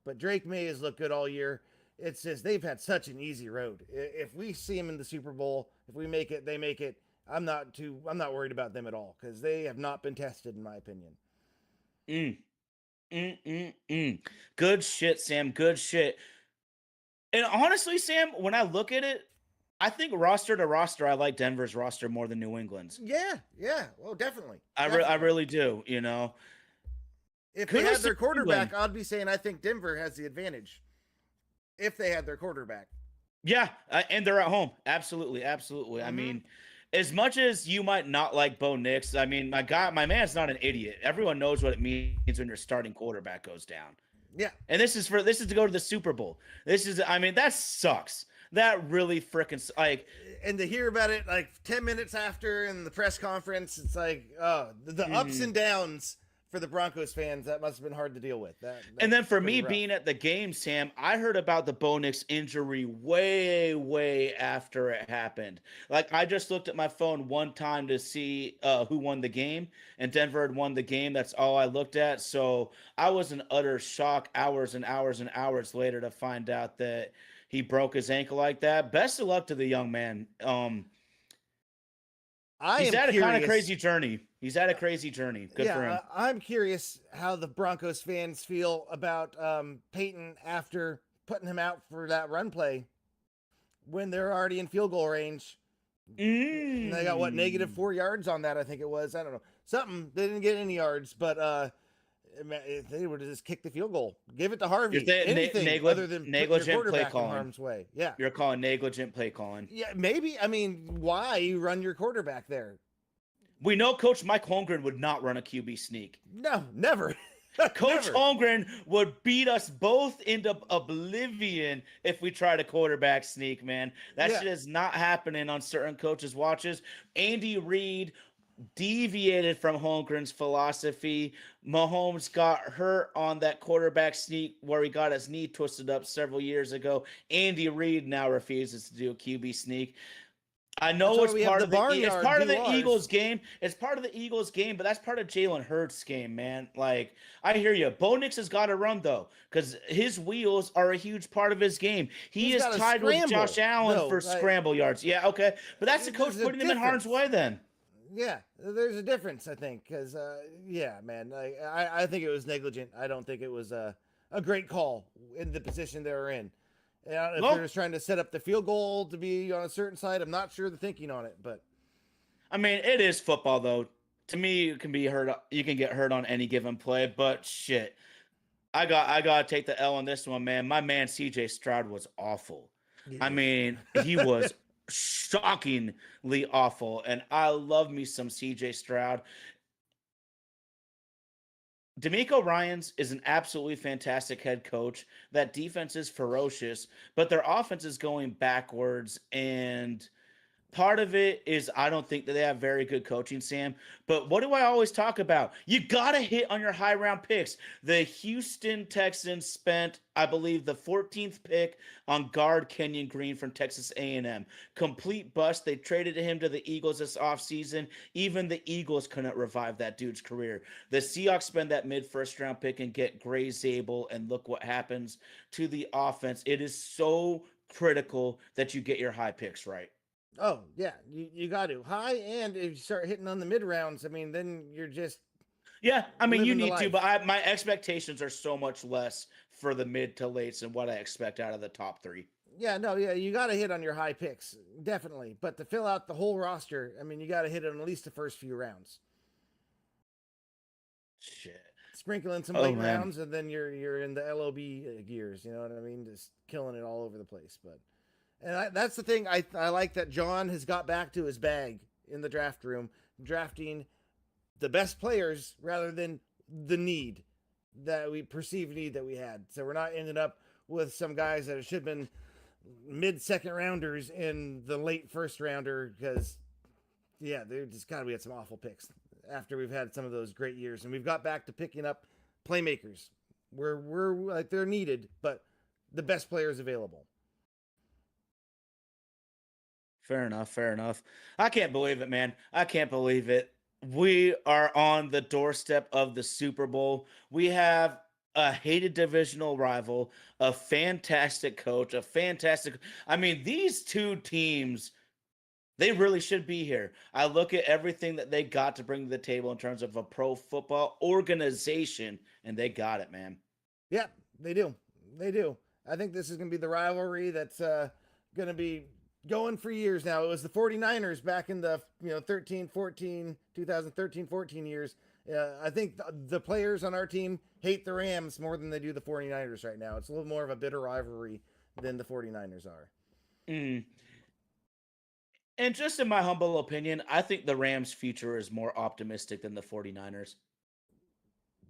But Drake May has looked good all year. It's just they've had such an easy road. If we see them in the Super Bowl, if we make it, they make it. I'm not worried about them at all because they have not been tested, in my opinion. Good shit, Sam. Good shit. And honestly, Sam, when I look at it, I think roster to roster, I like Denver's roster more than New England's. Yeah, well, definitely. I really do. You know, If they kudos had their to Cleveland. quarterback, I'd be saying I think Denver has the advantage. If they had their quarterback. Yeah, and they're at home. Absolutely, absolutely. I mean, as much as you might not like Bo Nix, I mean, my man's not an idiot. Everyone knows what it means when your starting quarterback goes down. Yeah. And this is to go to the Super Bowl. I mean, that sucks. That really freaking like. And to hear about it like 10 minutes after in the press conference, it's like, the ups and downs for the Broncos fans, that must have been hard to deal with. And then for me being at the game, Sam, I heard about the Bo Nix injury way after it happened. Like, I just looked at my phone one time to see who won the game, and Denver had won the game. That's all I looked at. So I was in utter shock hours and hours and hours later to find out that he broke his ankle like that. Best of luck to the young man. He's had a kind of crazy journey. He's had a crazy journey. Good for him. I'm curious how the Broncos fans feel about Peyton after putting him out for that run play when they're already in field goal range. And they got -4 yards on that, I think it was. I don't know. Something. They didn't get any yards, but if they would have just kicked the field goal, give it to Harvey. Anything other than negligent play calling. in harm's way. Yeah, you're calling negligent play calling. Yeah, maybe. I mean, why you run your quarterback there? We know Coach Mike Holmgren would not run a QB sneak. No, never. Coach Holmgren would beat us both into oblivion if we tried a quarterback sneak, man. That shit is not happening on certain coaches' watches. Andy Reid deviated from Holmgren's philosophy. Mahomes got hurt on that quarterback sneak where he got his knee twisted up several years ago. Andy Reid now refuses to do a QB sneak. I know it's part of the Eagles game. It's part of the Eagles game, but that's part of Jalen Hurts' game, man. Like, I hear you. Bo Nix has got to run, though, because his wheels are a huge part of his game. He is tied with Josh Allen for scramble yards. Yeah, okay. But that's the coach putting him in harm's way then. Yeah, there's a difference, I think, because, man, I think it was negligent. I don't think it was a great call in the position they were in. If they're just trying to set up the field goal to be on a certain side, I'm not sure the thinking on it, but I mean, it is football though. To me, you can get hurt on any given play, but shit. I gotta take the L on this one, man. My man CJ Stroud was awful. Yeah. I mean, he was shockingly awful, and I love me some CJ Stroud. DeMeco Ryans is an absolutely fantastic head coach. That defense is ferocious, but their offense is going backwards. And part of it is I don't think that they have very good coaching, Sam. But what do I always talk about? You got to hit on your high round picks. The Houston Texans spent, I believe, the 14th pick on guard Kenyon Green from Texas A&M. Complete bust. They traded him to the Eagles this offseason. Even the Eagles couldn't revive that dude's career. The Seahawks spend that mid-first round pick and get Gray Zabel, and look what happens to the offense. It is so critical that you get your high picks right. Oh, yeah, you got to. High, and if you start hitting on the mid-rounds, I mean, then you're just... Yeah, I mean, you need to, but my expectations are so much less for the mid to lates than what I expect out of the top three. Yeah, you got to hit on your high picks, definitely. But to fill out the whole roster, I mean, you got to hit it on at least the first few rounds. Shit. Sprinkle in some late rounds, and then you're in the LOB gears, you know what I mean? Just killing it all over the place, but... And that's the thing. I like that John has got back to his bag in the draft room, drafting the best players rather than the perceived need that we had. So we're not ending up with some guys that should have been mid-second rounders in the late first rounder because, yeah, we had some awful picks after we've had some of those great years. And we've got back to picking up playmakers. We're like they're needed, but the best players available. Fair enough. I can't believe it, man. I can't believe it. We are on the doorstep of the Super Bowl. We have a hated divisional rival, a fantastic coach, I mean, these two teams, they really should be here. I look at everything that they got to bring to the table in terms of a pro football organization, and they got it, man. Yeah, they do. I think this is going to be the rivalry that's going to be going for years now. It was the 49ers back in the 2013 14 years. I think the players on our team hate the Rams more than they do the 49ers right now. It's a little more of a bitter rivalry than the 49ers are. Mm. And just in my humble opinion, I think the Rams' future is more optimistic than the 49ers.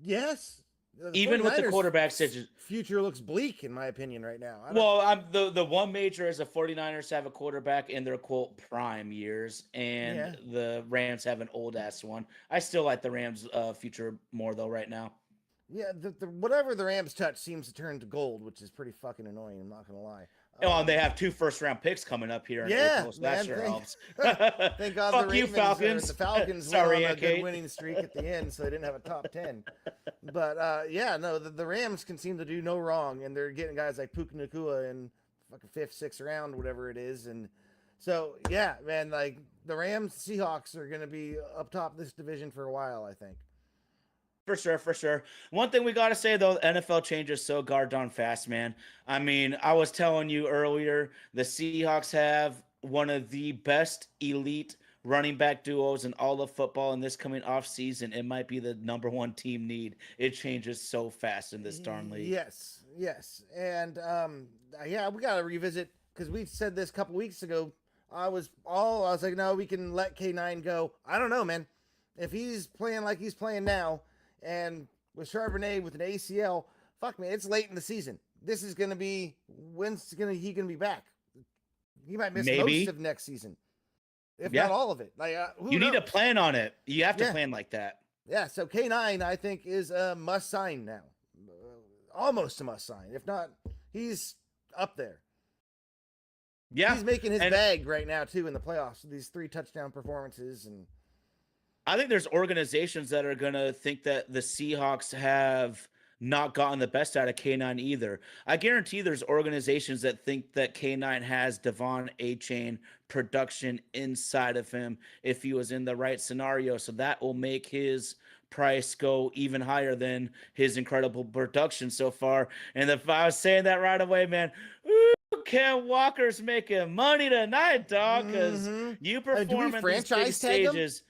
Yes. The Even with the 49ers quarterback situation. future looks bleak in my opinion right now. Well, I'm the one major is the 49ers have a quarterback in their quote prime years, and the Rams have an old ass one. I still like the Rams' future more though right now. Yeah, the whatever the Rams touch seems to turn to gold, which is pretty fucking annoying. I'm not gonna lie. And they have 2 first-round picks coming up here in April, so that sure helps. Thank God Fuck the you, Ravens Falcons. The Falcons Sorry, went on a Kate. good winning streak at the end, so they didn't have a top 10. But the Rams can seem to do no wrong, and they're getting guys like Puka Nacua in fucking 5th, 6th round, whatever it is, and so yeah, man, like the Rams, Seahawks are gonna be up top this division for a while, I think. For sure, for sure. One thing we got to say, though, NFL changes so darn fast, man. I mean, I was telling you earlier, the Seahawks have one of the best elite running back duos in all of football in this coming off season. It might be the #1 team need. It changes so fast in this darn league. Yes. And we got to revisit because we said this a couple weeks ago. I was like, no, we can let K9 go. I don't know, man. If he's playing like he's playing now, and with Charbonnet with an ACL, fuck me, it's late in the season. This is gonna be he gonna be back? He might miss most of next season, if not all of it. Like you need to plan on it. You have to plan like that. Yeah. So K9, I think, is a must sign now, almost a must sign. If not, he's up there. Yeah, he's making his bag right now too in the playoffs. These 3 touchdown performances and. I think there's organizations that are going to think that the Seahawks have not gotten the best out of K9 either. I guarantee there's organizations that think that K9 has Devon A-Chain production inside of him if he was in the right scenario. So that will make his price go even higher than his incredible production so far. And if I was saying that right away, man, Ken Walker's making money tonight, dog, because you perform in these big stages.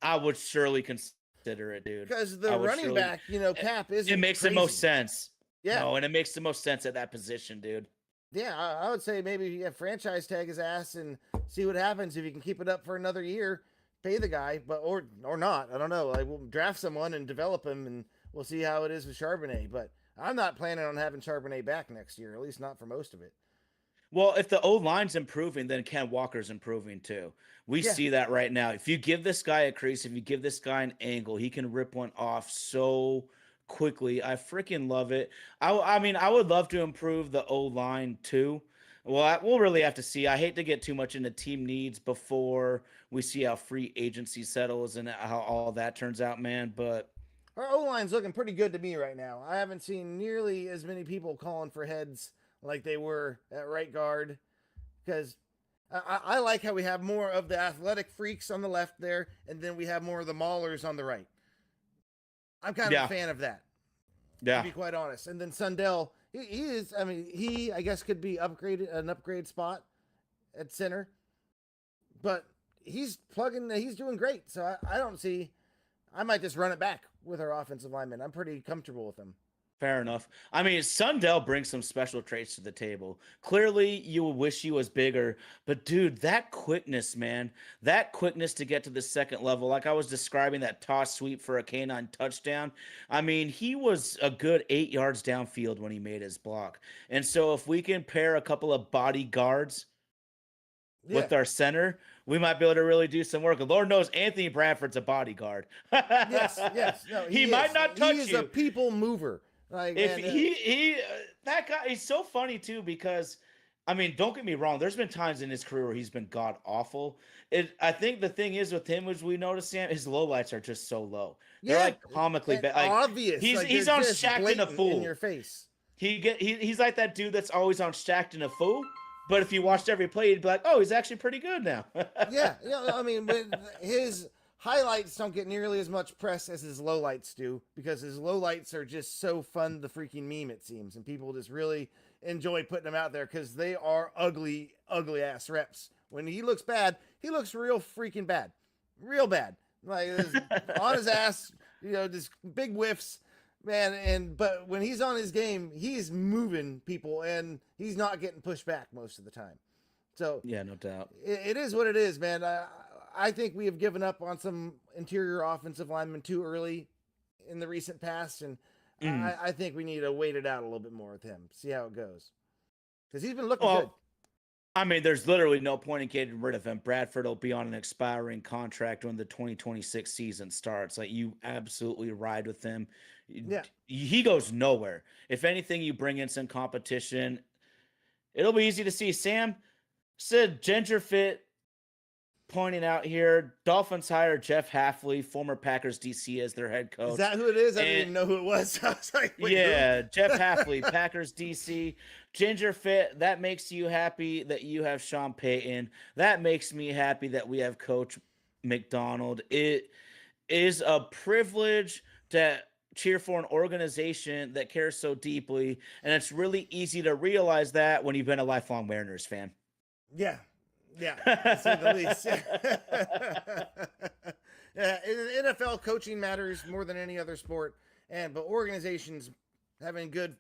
I would surely consider it, dude. Because the running back, cap is. It makes crazy. the most sense. Yeah. No, and it makes the most sense at that position, dude. Yeah, I would say maybe you have franchise tag his ass and see what happens if you can keep it up for another year. Pay the guy, but or not. I don't know. Like we'll draft someone and develop him, and we'll see how it is with Charbonnet. But I'm not planning on having Charbonnet back next year, at least not for most of it. Well, if the O-line's improving, then Ken Walker's improving too. We see that right now. If you give this guy a crease, if you give this guy an angle, he can rip one off so quickly. I freaking love it. I mean, I would love to improve the O-line too. Well, we'll really have to see. I hate to get too much into team needs before we see how free agency settles and how all that turns out, man. But our O-line's looking pretty good to me right now. I haven't seen nearly as many people calling for heads like they were at right guard, because I like how we have more of the athletic freaks on the left there, and then we have more of the maulers on the right. I'm kind of a fan of that, to be quite honest. And then Sundell, he is, I mean, he, I guess, could be an upgrade spot at center, but he's doing great. So I might just run it back with our offensive lineman. I'm pretty comfortable with him. Fair enough. I mean, Sundell brings some special traits to the table. Clearly, you wish he was bigger, but dude, that quickness, man, that quickness to get to the second level, like I was describing that toss sweep for a K9 touchdown. I mean, he was a good 8 yards downfield when he made his block. And so if we can pair a couple of bodyguards with our center, we might be able to really do some work. And Lord knows Anthony Bradford's a bodyguard. Yes. No, he might not touch you. He is a people mover. Like, if that guy, he's so funny too, because I mean, don't get me wrong, there's been times in his career where he's been god awful. I think the thing is with him, as we notice, Sam, his lowlights are just so low. They're like comically bad. Like, obvious. He's on Shacked in a Fool. In your face. He's like that dude that's always on Shacked in a Fool. But if you watched every play, you'd be like, oh, he's actually pretty good now. Yeah, I mean, but his highlights don't get nearly as much press as his lowlights do, because his lowlights are just so fun to freaking meme, it seems. And people just really, enjoy putting him out there because they are ugly, ugly ass reps. When he looks bad, he looks real freaking bad, real bad. Like on his ass, just big whiffs, man. But when he's on his game, he's moving people and he's not getting pushed back most of the time. So yeah, no doubt. It is what it is, man. I think we have given up on some interior offensive linemen too early in the recent past, and I think we need to wait it out a little bit more with him, see how it goes, because he's been looking good. I mean, there's literally no point in getting rid of him. Bradford will be on an expiring contract when the 2026 season starts. Like, you absolutely ride with him. Yeah. He goes nowhere. If anything, you bring in some competition. It'll be easy to see. Sam said Ginger Fit pointing out here, Dolphins hired Jeff Hafley, former Packers DC, as their head coach. Is that who it is? I didn't even know who it was. I was like, wait, yeah, Jeff Hafley, Packers DC. Ginger Fit, that makes you happy that you have Sean Payton. That makes me happy that we have Coach McDonald. It is a privilege to cheer for an organization that cares so deeply, and it's really easy to realize that when you've been a lifelong Mariners fan. Yeah. Yeah, to say the least. Yeah, NFL coaching matters more than any other sport, but organizations having good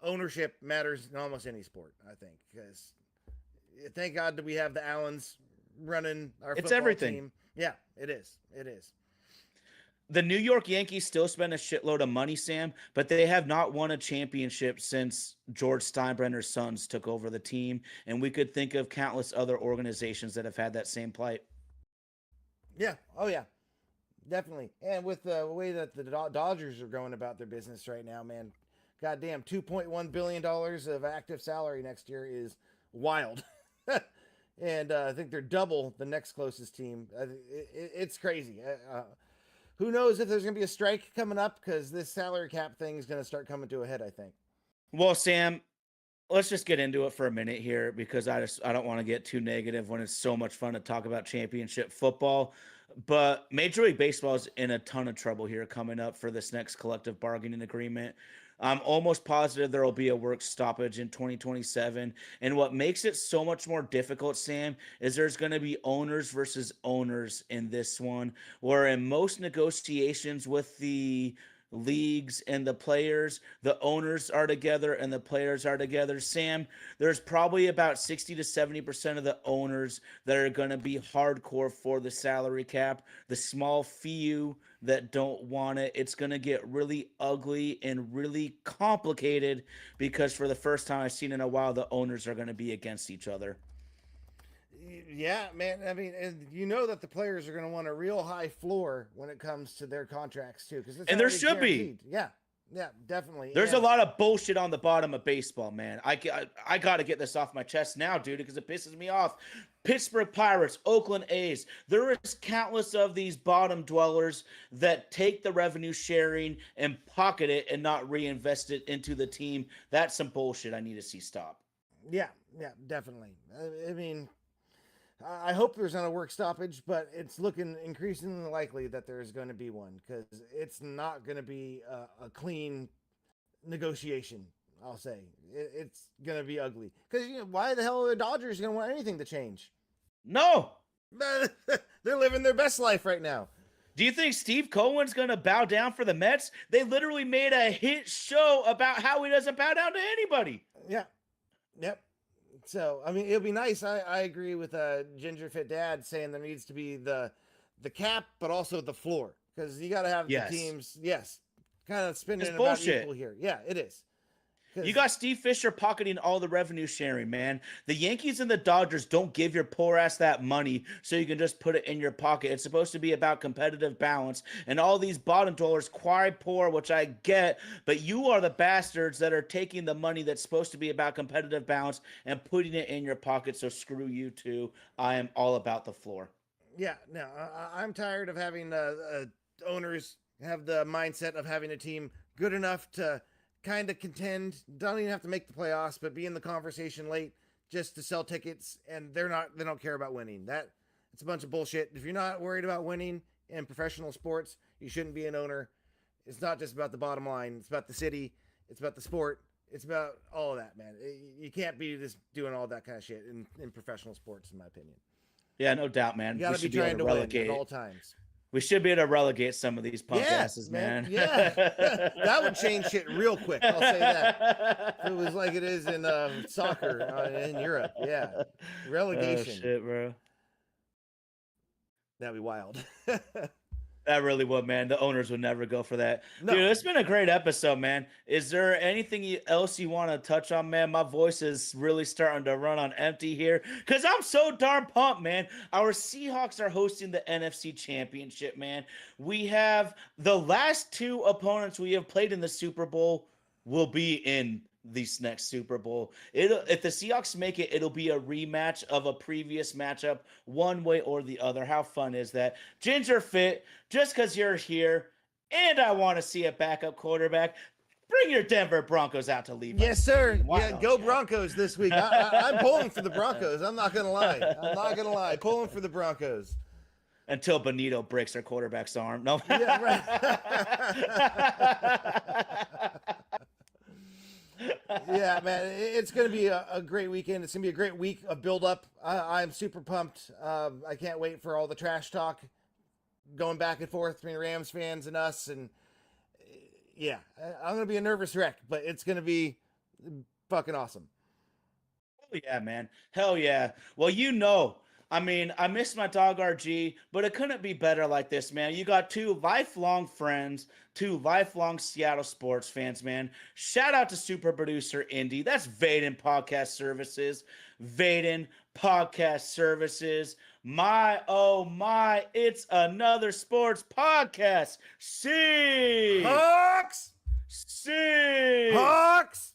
ownership matters in almost any sport, I think, because thank God that we have the Allens running our football everything. team. Yeah, it is. It is. The New York Yankees still spend a shitload of money, Sam, but they have not won a championship since George Steinbrenner's sons took over the team, and we could think of countless other organizations that have had that same plight. Yeah. Oh, yeah. Definitely. And with the way that the Dodgers are going about their business right now, man, goddamn, $2.1 billion of active salary next year is wild. And I think they're double the next closest team. It's crazy. Who knows if there's going to be a strike coming up, because this salary cap thing is going to start coming to a head, I think. Well, Sam, let's just get into it for a minute here, because I don't want to get too negative when it's so much fun to talk about championship football. But Major League Baseball is in a ton of trouble here coming up for this next collective bargaining agreement. I'm almost positive there will be a work stoppage in 2027. And what makes it so much more difficult, Sam, is there's going to be owners versus owners in this one, where in most negotiations with the leagues and the players, the owners are together and the players are together. Sam, there's probably about 60 to 70% of the owners that are going to be hardcore for the salary cap. The small few that don't want it, it's going to get really ugly and really complicated, because for the first time I've seen in a while, the owners are going to be against each other. Yeah, man. I mean, and you know that the players are going to want a real high floor when it comes to their contracts too, because and there should guaranteed. be. Yeah, definitely. There's a lot of bullshit on the bottom of baseball, man. I got to get this off my chest now, dude, because it pisses me off. Pittsburgh Pirates, Oakland A's. There is countless of these bottom dwellers that take the revenue sharing and pocket it and not reinvest it into the team. That's some bullshit I need to see stop. Yeah, definitely. I mean, I hope there's not a work stoppage, but it's looking increasingly likely that there's going to be one, because it's not going to be a clean negotiation, I'll say. It's going to be ugly. Because why the hell are the Dodgers going to want anything to change? No. They're living their best life right now. Do you think Steve Cohen's going to bow down for the Mets? They literally made a hit show about how he doesn't bow down to anybody. Yeah. Yep. So, I mean, it'll be nice. I agree with Ginger Fit Dad saying there needs to be the cap, but also the floor, because you got to have the teams, kind of spinning about bullshit. equal here. Yeah, it is. You got Steve Fisher pocketing all the revenue sharing, man. The Yankees and the Dodgers don't give your poor ass that money so you can just put it in your pocket. It's supposed to be about competitive balance. And all these bottom dwellers cry poor, which I get, but you are the bastards that are taking the money that's supposed to be about competitive balance and putting it in your pocket. So screw you too. I am all about the floor. Yeah, no, I'm tired of having owners have the mindset of having a team good enough to kind of contend, don't even have to make the playoffs, but be in the conversation late just to sell tickets, and they don't care about winning. It's a bunch of bullshit. If you're not worried about winning in professional sports, you shouldn't be an owner. It's not just about the bottom line. It's about the city. It's about the sport. It's about all of that, man. You can't be just doing all that kind of shit in professional sports, in my opinion. Yeah, no doubt, man. You got to be trying to win at all times. We should be able to relegate some of these punk asses, man. Yeah, that would change shit real quick. I'll say that. If it was like it is in soccer in Europe. Yeah, relegation. Oh, shit, bro. That'd be wild. That really would, man. The owners would never go for that. No. Dude, it's been a great episode, man. Is there anything else you want to touch on, man? My voice is really starting to run on empty here because I'm so darn pumped, man. Our Seahawks are hosting the NFC Championship, man. We have the last two opponents we have played in the Super Bowl will be in this next Super Bowl. If the Seahawks make it, it'll be a rematch of a previous matchup, one way or the other. How fun is that? Ginger Fit, just because you're here and I want to see a backup quarterback, bring your Denver Broncos out to leave. Yes, sir. Yeah, go Broncos this week. I'm pulling for the Broncos. I'm not going to lie. Pulling for the Broncos. Until Benito breaks their quarterback's arm. No. Yeah, right. Yeah, man, it's going to be a great weekend. It's going to be a great week of build-up. I'm super pumped. I can't wait for all the trash talk going back and forth between Rams fans and us. And, yeah, I'm going to be a nervous wreck, but it's going to be fucking awesome. Hell yeah, man. Hell yeah. Well, I mean, I miss my dog RG, but it couldn't be better like this, man. You got two lifelong friends, two lifelong Seattle sports fans, man. Shout out to super producer Indy. That's Vaden Podcast Services. Vaden Podcast Services. My, oh my, it's another sports podcast. Hawks! Hawks!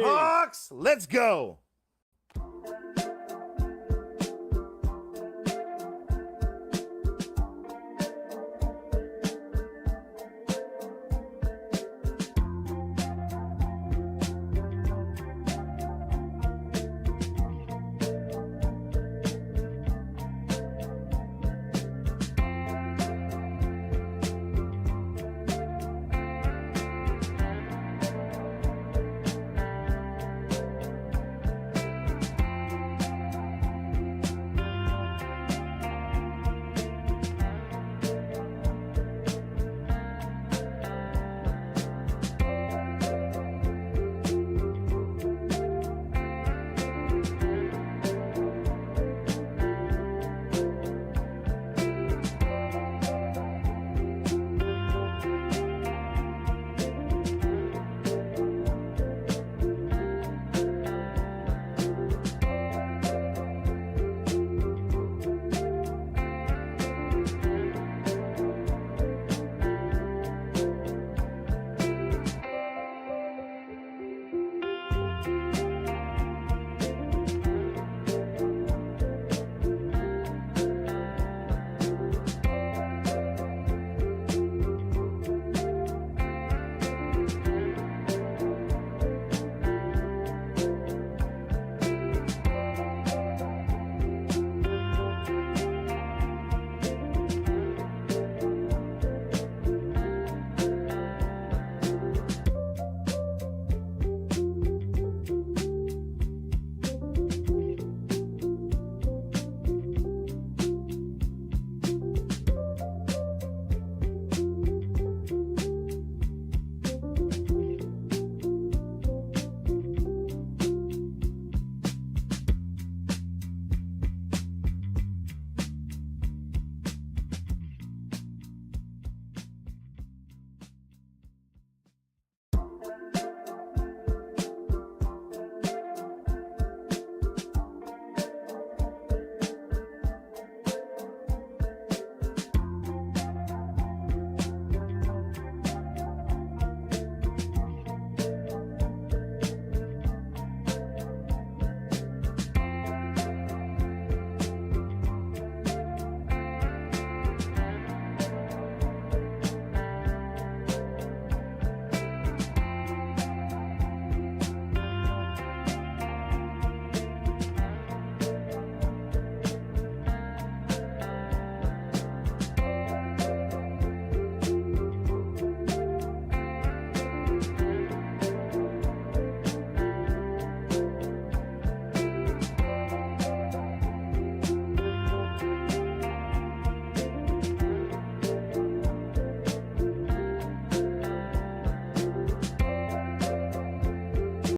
Hawks! Let's go!